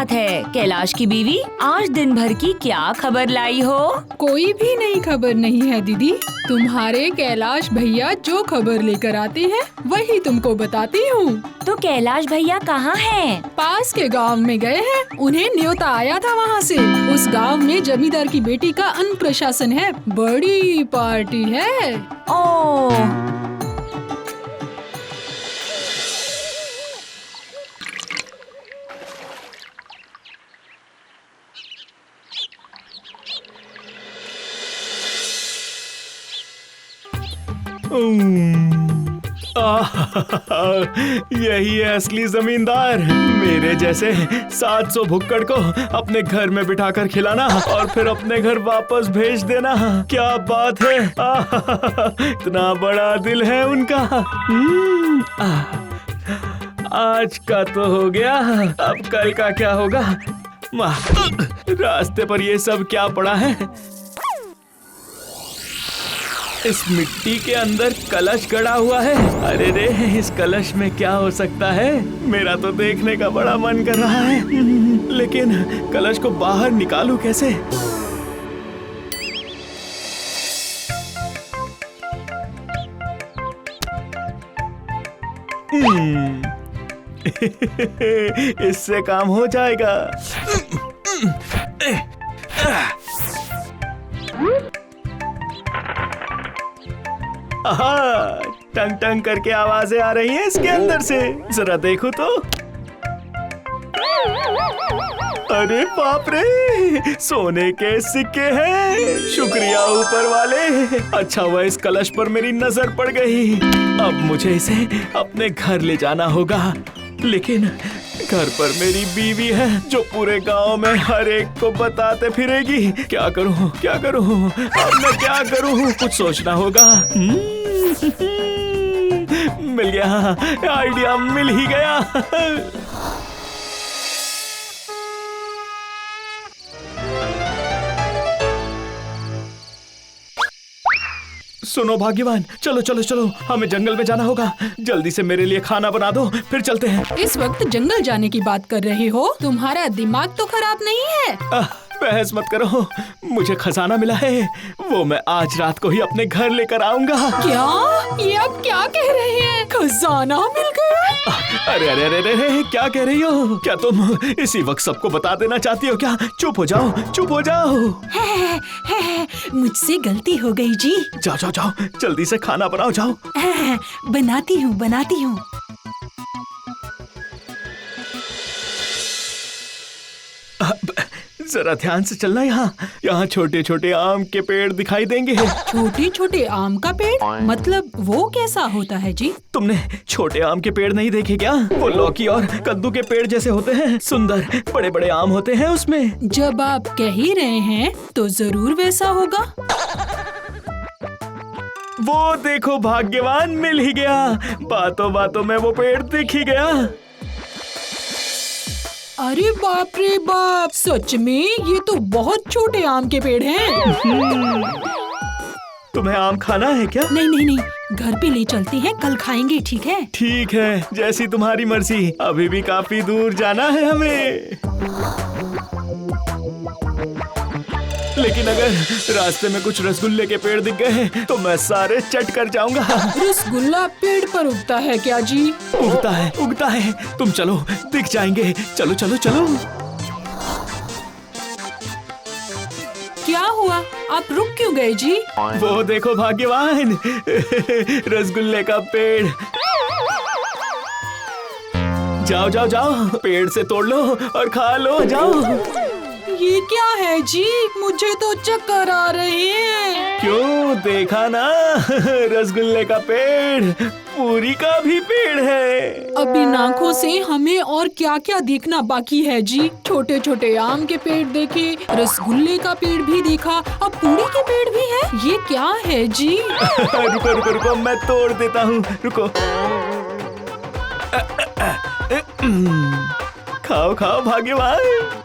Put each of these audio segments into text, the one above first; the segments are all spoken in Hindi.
बात है कैलाश की बीवी, आज दिन भर की क्या खबर लाई हो? कोई भी नई खबर नहीं है दीदी। तुम्हारे कैलाश भैया जो खबर लेकर आते हैं वही तुमको बताती हूँ। तो कैलाश भैया कहाँ हैं? पास के गांव में गए हैं। उन्हें न्योता आया था वहाँ से। उस गांव में जमींदार की बेटी का अन्नप्राशन है, बड़ी पार्टी है। ओह, यही है असली जमींदार। मेरे जैसे 700 भुक्कड़ को अपने घर में बिठाकर खिलाना और फिर अपने घर वापस भेज देना, क्या बात है। इतना बड़ा दिल है उनका। आज का तो हो गया, अब कल का क्या होगा। रास्ते पर ये सब क्या पड़ा है। इस मिट्टी के अंदर कलश गड़ा हुआ है। अरे रे, इस कलश में क्या हो सकता है। मेरा तो देखने का बड़ा मन कर रहा है, लेकिन कलश को बाहर निकालूं कैसे। इससे काम हो जाएगा। टंग टंग करके आवाजें आ रही हैं इसके अंदर से। जरा देखो तो। अरे बाप रे, सोने के सिक्के हैं। शुक्रिया ऊपर वाले। अच्छा हुआ इस कलश पर मेरी नजर पड़ गई। अब मुझे इसे अपने घर ले जाना होगा, लेकिन घर पर मेरी बीवी है जो पूरे गांव में हर एक को बताते फिरेगी। क्या करूं, क्या करूं, अब मैं क्या करूं, कुछ सोचना होगा। मिल गया, आइडिया मिल ही गया। सुनो भाग्यवान, चलो चलो चलो, हमें जंगल में जाना होगा। जल्दी से मेरे लिए खाना बना दो, फिर चलते हैं। इस वक्त जंगल जाने की बात कर रहे हो? तुम्हारा दिमाग तो खराब नहीं है? बहस मत करो, मुझे खजाना मिला है, वो मैं आज रात को ही अपने घर लेकर आऊंगा। क्या? ये आप क्या कह रहे हैं? खजाना मिल गया? अरे अरे अरे अरे, क्या कह रही हो? क्या तुम इसी वक्त सबको बता देना चाहती हो क्या? चुप हो जाओ, चुप हो जाओ। मुझसे गलती हो गई जी। जाओ जाओ जाओ, जल्दी से खाना बनाओ, जाओ। बनाती हूँ, बनाती हूँ। जरा ध्यान से चलना। यहाँ छोटे छोटे आम के पेड़ दिखाई देंगे। छोटे छोटे आम का पेड़? मतलब वो कैसा होता है जी? तुमने छोटे आम के पेड़ नहीं देखे क्या? वो लौकी और कद्दू के पेड़ जैसे होते हैं, सुंदर बड़े बड़े आम होते हैं उसमें। जब आप कह ही रहे हैं तो जरूर वैसा होगा। वो देखो भाग्यवान, मिल ही गया। बातों बातों में वो पेड़ दिख ही गया। अरे बाप रे बाप, सच में ये तो बहुत छोटे आम के पेड़ हैं। तुम्हें आम खाना है क्या? नहीं नहीं नहीं, घर पे ले चलते हैं, कल खाएंगे, ठीक है? ठीक है, जैसी तुम्हारी मर्जी। अभी भी काफी दूर जाना है हमें, लेकिन अगर रास्ते में कुछ रसगुल्ले के पेड़ दिख गए तो मैं सारे चट कर जाऊंगा। रसगुल्ला पेड़ पर उगता है क्या जी? उगता है, उगता है। तुम चलो, दिख जाएंगे। चलो चलो चलो। क्या हुआ, आप रुक क्यों गए जी? वो देखो भाग्यवान, रसगुल्ले का पेड़। जाओ जाओ जाओ, पेड़ से तोड़ लो और खा लो, जाओ। ये क्या है जी? मुझे तो चक्कर आ रहे हैं। क्यों, देखा ना, रसगुल्ले का पेड़, पूरी का भी पेड़ है। अब इन आँखों से हमें और क्या क्या देखना बाकी है जी? छोटे छोटे आम के पेड़ देखे, रसगुल्ले का पेड़ भी देखा, अब पूरी के पेड़ भी है। ये क्या है जी? रुको रुको रुको, मैं तोड़ देता हूँ, रुको। खाओ खाओ भाग्यवान।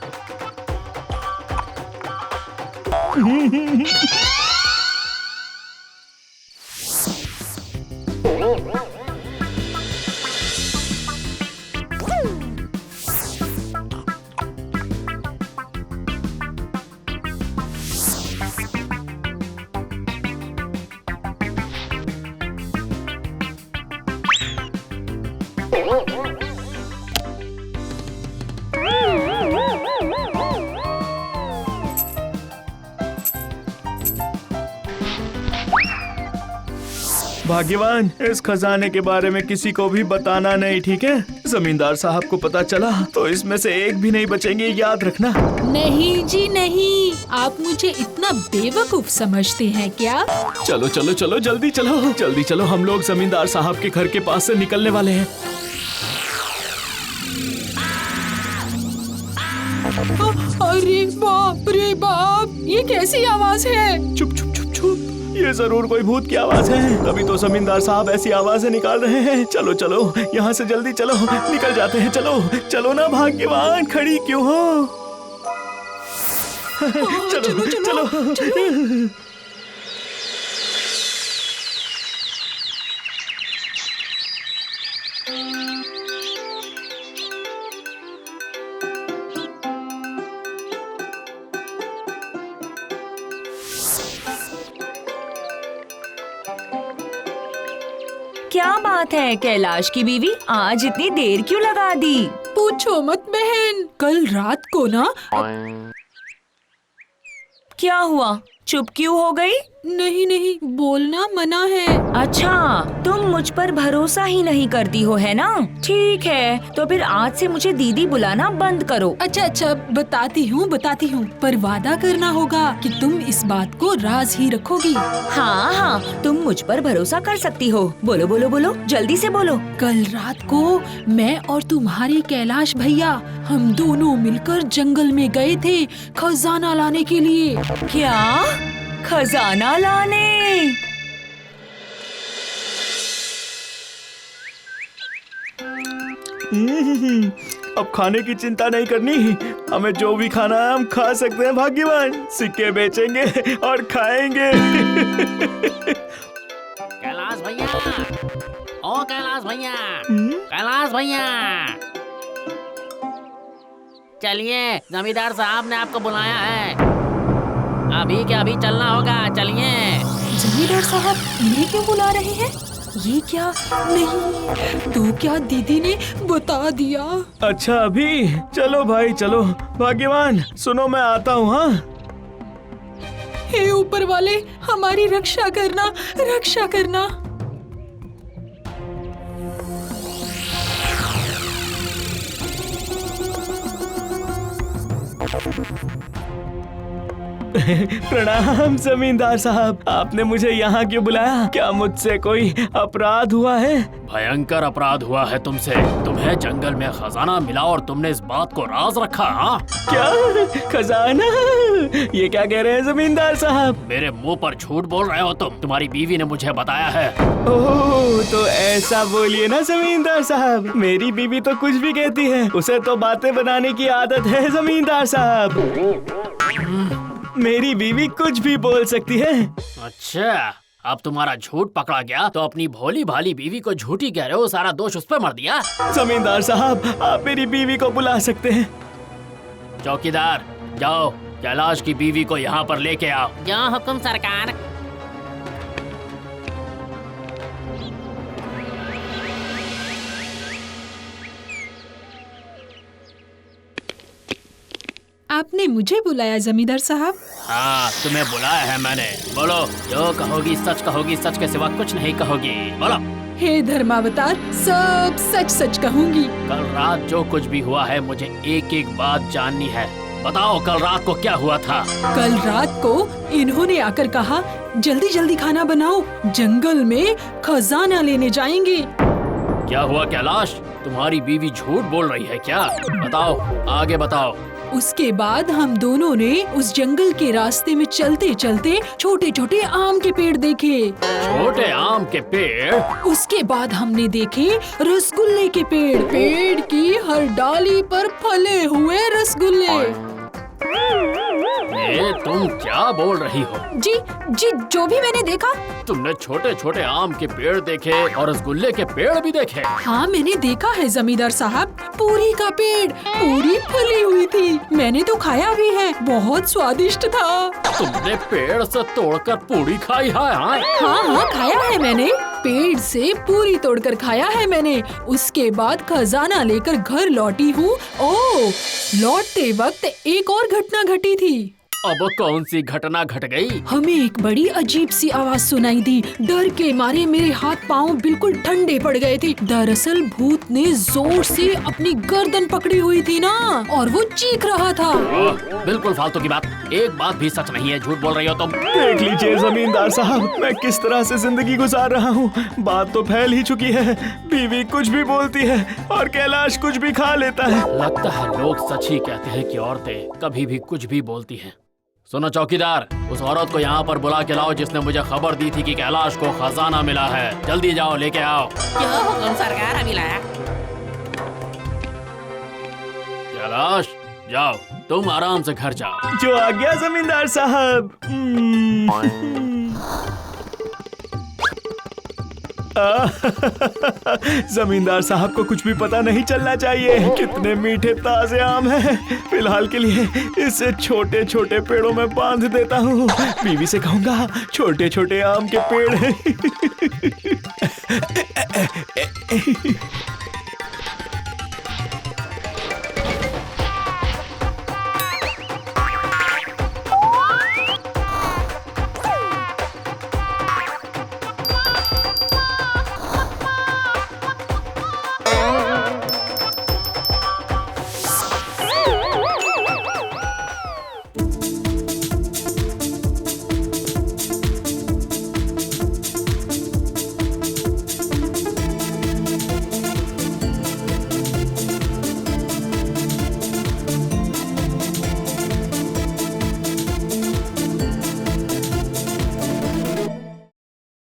भाग्यवान, इस खजाने के बारे में किसी को भी बताना नहीं, ठीक है? जमींदार साहब को पता चला तो इसमें से एक भी नहीं बचेंगे, याद रखना। नहीं जी नहीं, आप मुझे इतना बेवकूफ समझते हैं क्या? चलो चलो चलो, जल्दी चलो जल्दी चलो, हम लोग जमींदार साहब के घर के पास से निकलने वाले हैं। अरे बाप रे बाप, ये कैसी आवाज है? चुप चुप चुप चुप, ये जरूर कोई भूत की आवाज है, तभी तो जमींदार साहब ऐसी आवाजें निकाल रहे हैं। चलो चलो, यहाँ से जल्दी चलो, निकल जाते हैं। चलो चलो ना भाग्यवान, खड़ी क्यों हो? चलो चलो, चलो। क्या बात है कैलाश की बीवी, आज इतनी देर क्यों लगा दी? पूछो मत बहन, कल रात को ना। क्या हुआ, चुप क्यों हो गई? नहीं नहीं, बोलना मना है। अच्छा, तुम मुझ पर भरोसा ही नहीं करती हो, है ना? ठीक है, तो फिर आज से मुझे दीदी बुलाना बंद करो। अच्छा अच्छा, बताती हूँ, पर वादा करना होगा कि तुम इस बात को राज ही रखोगी। हाँ हाँ, तुम मुझ पर भरोसा कर सकती हो। बोलो बोलो बोलो, जल्दी से बोलो। कल रात को मैं और तुम्हारे कैलाश भैया, हम दोनों मिलकर जंगल में गए थे खजाना लाने के लिए। क्या? खजाना लाने? अब खाने की चिंता नहीं करनी, हमें जो भी खाना है हम खा सकते हैं भाग्यवान। सिक्के बेचेंगे और खाएंगे। कैलाश भैया, ओ कैलाश भैया, कैलाश भैया, चलिए, जमींदार साहब ने आपको बुलाया है। अभी के अभी चलना होगा, चलिए। जमींदार साहब इन्हें क्यों बुला रहे हैं? ये क्या? नहीं तो क्या दीदी ने बता दिया? अच्छा अभी चलो भाई चलो। भाग्यवान सुनो, मैं आता हूँ। हाँ, हे ऊपर वाले, हमारी रक्षा करना, रक्षा करना। प्रणाम जमींदार साहब, आपने मुझे यहाँ क्यों बुलाया? क्या मुझसे कोई अपराध हुआ है? भयंकर अपराध हुआ है तुमसे। तुम्हें जंगल में खजाना मिला और तुमने इस बात को राज रखा। हाँ? क्या खजाना? ये क्या कह रहे हैं जमींदार साहब? मेरे मुंह पर झूठ बोल रहे हो तुम। तुम्हारी बीवी ने मुझे बताया है। ओह, तो ऐसा बोलिए ना जमींदार साहब, मेरी बीवी तो कुछ भी कहती है, उसे तो बातें बनाने की आदत है जमींदार साहब। मेरी बीवी कुछ भी बोल सकती है। अच्छा, अब तुम्हारा झूठ पकड़ा गया तो अपनी भोली भाली बीवी को झूठी कह रहे हो, सारा दोष उस पर मर दिया। जमींदार साहब, आप मेरी बीवी को बुला सकते हैं। चौकीदार, जाओ कैलाश की बीवी को यहाँ पर लेके आओ। जो हुक्म सरकार। आपने मुझे बुलाया जमींदार साहब? हाँ, तुम्हें बुलाया है मैंने। बोलो, जो कहोगी सच के सिवा कुछ नहीं कहोगी। बोलो। हे धर्मावतार, सब सच सच कहूंगी। कल रात जो कुछ भी हुआ है, मुझे एक एक बात जाननी है। बताओ, कल रात को क्या हुआ था? कल रात को इन्होंने आकर कहा, जल्दी जल्दी खाना बनाओ, जंगल में खजाना लेने जाएंगे। क्या हुआ कैलाश? तुम्हारी बीवी झूठ बोल रही है क्या? बताओ, आगे बताओ। उसके बाद हम दोनों ने उस जंगल के रास्ते में चलते चलते छोटे छोटे आम के पेड़ देखे। छोटे आम के पेड़? उसके बाद हमने देखे रसगुल्ले के पेड़। पेड़ की हर डाली पर फले हुए रसगुल्ले। ये तुम क्या बोल रही हो? जी जी, जो भी मैंने देखा। तुमने छोटे छोटे आम के पेड़ देखे और रसगुल्ले के पेड़ भी देखे? हाँ, मैंने देखा है जमींदार साहब। पूरी का पेड़ पूरी फली हुई थी। मैंने तो खाया भी है, बहुत स्वादिष्ट था। तुमने पेड़ से तोड़कर पूरी खाई है? हाँ हाँ, खाया है मैंने। पेड़ से पूरी तोड़कर खाया है मैंने। उसके बाद खजाना लेकर घर लौटी हूँ। ओह, लौटते वक्त एक और घटना घटी थी। अब कौन सी घटना घट गई? हमें एक बड़ी अजीब सी आवाज सुनाई दी। डर के मारे मेरे हाथ पाँव बिल्कुल ठंडे पड़ गए थे। दरअसल भूत ने जोर से अपनी गर्दन पकड़ी हुई थी ना, और वो चीख रहा था। बिल्कुल फालतू की बात, एक बात भी सच नहीं है, झूठ बोल रही हो तुम। देख लीजिए जमींदार साहब, मैं किस तरह से जिंदगी गुजार रहा हूँ। बात तो फैल ही चुकी है, बीवी कुछ भी बोलती है और कैलाश कुछ भी खा लेता है। लगता है लोग सच ही कहते हैं कि औरतें कभी भी कुछ भी बोलती हैं। सुनो चौकीदार, उस औरत को यहाँ पर बुला के लाओ जिसने मुझे खबर दी थी कि कैलाश को खजाना मिला है। जल्दी जाओ, लेके आओ। जो हुकुम सरकार, अभी लाया। कैलाश, जाओ, तुम आराम से घर जाओ। जो आ गया जमींदार साहब। जमींदार साहब को कुछ भी पता नहीं चलना चाहिए। कितने मीठे ताजे आम हैं। फिलहाल के लिए इसे छोटे छोटे पेड़ों में बांध देता हूँ। बीवी से कहूँगा छोटे छोटे आम के पेड़ हैं।